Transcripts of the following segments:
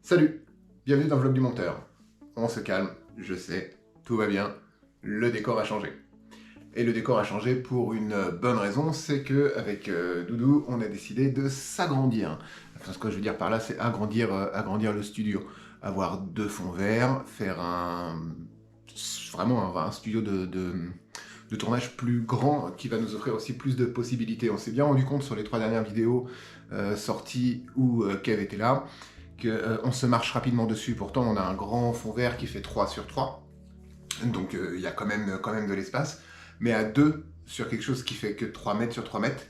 Salut, bienvenue dans le vlog du monteur. On se calme, je sais, tout va bien, le décor a changé. Et le décor a changé pour une bonne raison, c'est que avec Doudou, on a décidé de s'agrandir. Enfin, ce que je veux dire par là, c'est agrandir le studio. Avoir deux fonds verts, faire vraiment un studio de tournage plus grand qui va nous offrir aussi plus de possibilités. On s'est bien rendu compte sur les 3 dernières vidéos sorties où Kev était là, qu'on se marche rapidement dessus. Pourtant, on a un grand fond vert qui fait 3 sur 3. Donc, il y a quand même de l'espace. Mais à 2, sur quelque chose qui fait que 3 mètres sur 3 mètres,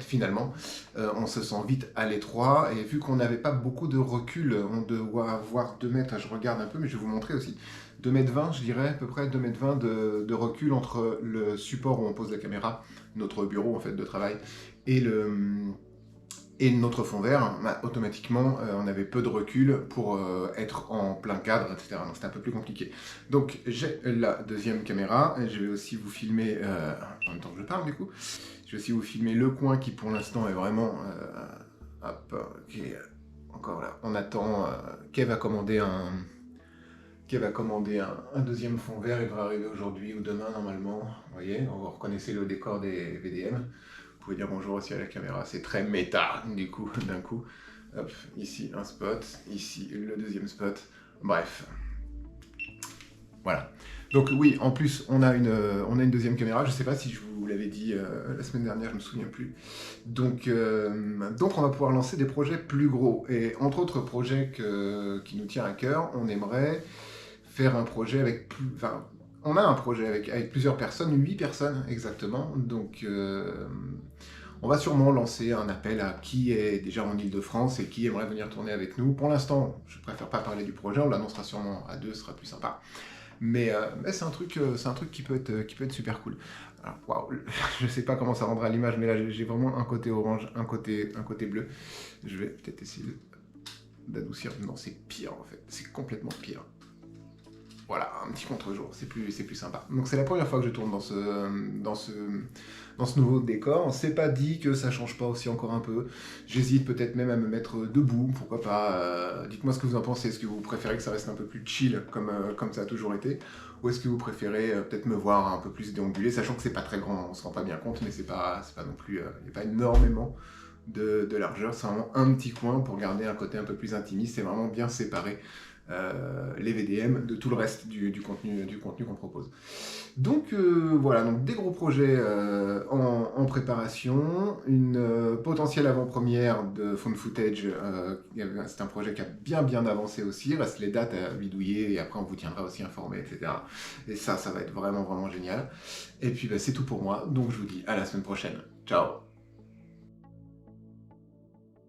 finalement, on se sent vite à l'étroit. Et vu qu'on n'avait pas beaucoup de recul, on doit avoir 2 mètres, je regarde un peu, mais je vais vous montrer aussi. 2,20 m, je dirais, à peu près 2,20 m de recul entre le support où on pose la caméra, notre bureau en fait de travail, et notre fond vert. Bah, automatiquement, on avait peu de recul pour être en plein cadre, etc. Donc c'était un peu plus compliqué. Donc j'ai la deuxième caméra, et je vais aussi vous filmer, en même temps que je parle du coup, je vais aussi vous filmer le coin qui pour l'instant est vraiment, hop, qui est encore là. On attend, Kev a commandé un deuxième fond vert, il devrait arriver aujourd'hui ou demain normalement. Vous voyez, vous reconnaissez le décor des VDM. Vous pouvez dire bonjour aussi à la caméra, c'est très méta du coup, d'un coup. Hop, ici un spot, ici le deuxième spot, bref. Voilà. Donc oui, en plus, on a une deuxième caméra, je sais pas si je vous l'avais dit la semaine dernière, je me souviens plus. Donc on va pouvoir lancer des projets plus gros. Et entre autres projets qui nous tient à cœur, on aimerait faire un projet avec plus... Enfin, on a un projet avec plusieurs personnes, 8 personnes exactement, donc on va sûrement lancer un appel à qui est déjà en Ile-de-France et qui aimerait venir tourner avec nous. Pour l'instant, je préfère pas parler du projet, on l'annoncera sûrement à 2, ce sera plus sympa. Mais c'est un truc qui peut être super cool. Alors, waouh, je sais pas comment ça rendra l'image, mais là j'ai vraiment un côté orange, un côté bleu. Je vais peut-être essayer d'adoucir. Non, c'est pire en fait, c'est complètement pire. Voilà, un petit contre-jour, c'est plus sympa. Donc c'est la première fois que je tourne dans ce nouveau décor. C'est pas dit que ça change pas aussi encore un peu. J'hésite peut-être même à me mettre debout, pourquoi pas. Dites-moi ce que vous en pensez. Est-ce que vous préférez que ça reste un peu plus chill, comme ça a toujours été, ou est-ce que vous préférez peut-être me voir un peu plus déambuler, sachant que c'est pas très grand, on se rend pas bien compte, mais c'est pas non plus... Il n'y a pas énormément de largeur, c'est vraiment un petit coin pour garder un côté un peu plus intimiste, c'est vraiment bien séparé. Les VDM de tout le reste du contenu qu'on propose. Donc voilà, donc des gros projets en préparation, une potentielle avant-première de Found Footage, c'est un projet qui a bien avancé aussi, il reste les dates à bidouiller et après on vous tiendra aussi informé, etc. Et ça va être vraiment génial. Et puis bah, c'est tout pour moi, donc je vous dis à la semaine prochaine. Ciao!